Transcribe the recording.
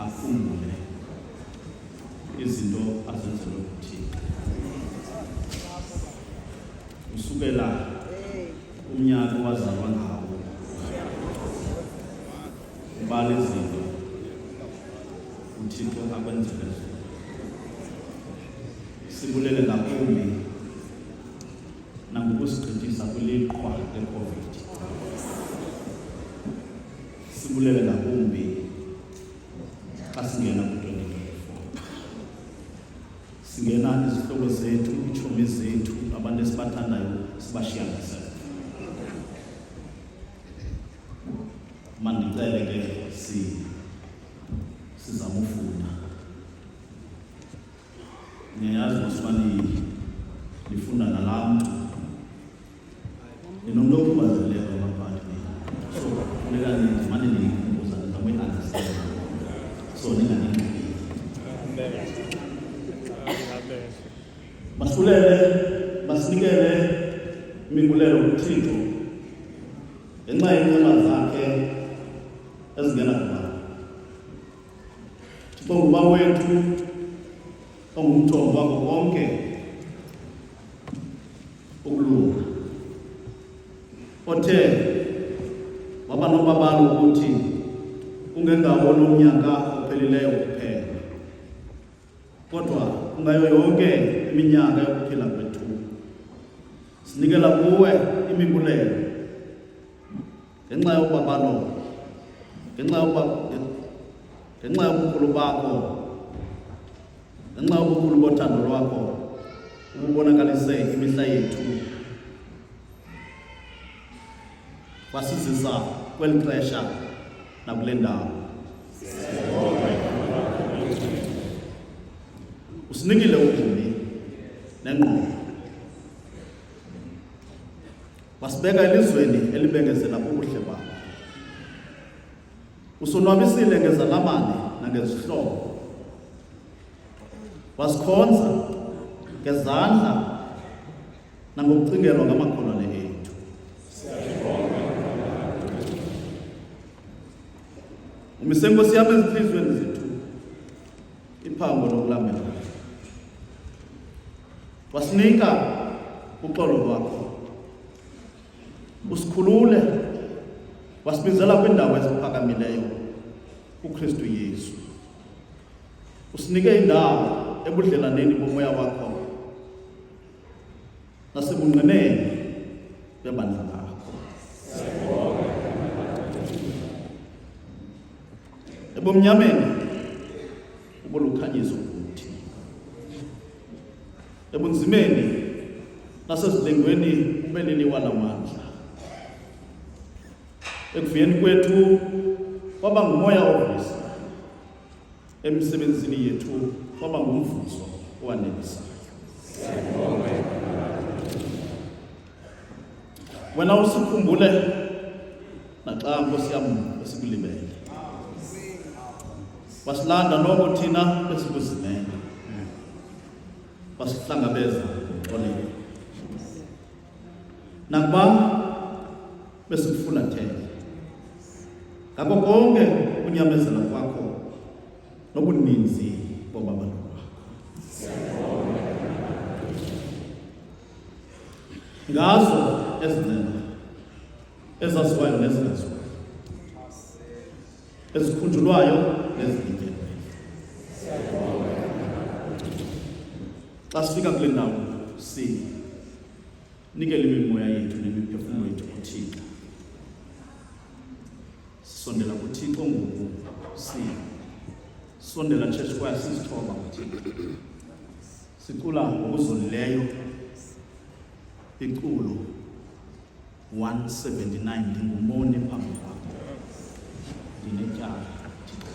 akhumbule izinto azenzelwe kuThixo kusukela umnyaka wazalwa ngawo ubale izinto uThixo akwenzele zona. Sibulele ngakumbi nangokusigqithisa kwiliqhwa le-COVID. Sibulele ngakumbi xa singena ku-2024. Singena izihlobo zethu, iitshomi zethu, abantu esibathandayo sibashiya ngasese. Mandicele ke sizama ufunda. Niyayazi ngosuba nifunda nalaa mntu ninomntu okhubazekileyo abaphathi so funeka ndimane ndiyikhumbuza ndizama uyi-understand so ninganingqibeli. Masinikele imibulelo kuThixo ngenxa yeenceba zakhe ezingena kubani. Thixo nguba wethu ongumthombo wako konke ukulunga, othe waba nobabalo ukuthi ungengawo lo mnyaka ophelileyo kuphela, kodwa kungayo yonke iminyaka yokuphila kwethu. Sinikela kuwe imibulelo ngenxa yobabalo, ngenxa yobukhulu bakho, ngenxa yobukhulu bothando lwakho ububonakalise imihla yethu wasizisa kweli xesha nakule ndawo. Usinikile ubomi nengqondo, wasibeka elizweni elibengezela ubuhle bakho. Usonwabisile ngezalamane nangezihlobo, wasikhonza ngezandla nangokucingelwa ngamakholwane ethu. Umise Nkosi yam ezintliziyweni zethu iphambo lokulamela, wasinika uxolo lwakho, usikhulule, wasibizela kwiindawo eziphakamileyo kuKristu Yesu. Usinike indawo ebudlelaneni bomoya wakho nasebungqineni bebandla lakho. Ebumnyameni ubulukhanyiso kuthi, ebunzimeni nasezidlengweni ube liliwa lamandla. Ekuvuyeni kwethu kwaba ngumoya ovisa, emisebenzini yethu kwaba ngumvuzo owanelisayo. Wena usikhumbule naxa Nkosi yam esikulibele, wasilanda noko thina besikuzimele, wasihlangabeza ngoxolelo nakuba besikufulathele ngako konke unyamezela kwakho nobuninzi bobabalo bakho. Ngazo ezinene ezaziwayo nezingaziwayo, ezikhunjulwayo nezilityelweyo, xa sifika kule ndawo sinikele imimoya yethu nemiphefumlo yethu kuThixo. Sisondela kuThixo ngoku sondela church choir sizithoba kuThixo, sicula ngokuzolileyo iculo 179, ndingumoni phambi kwakho, ndinetyala Thixo.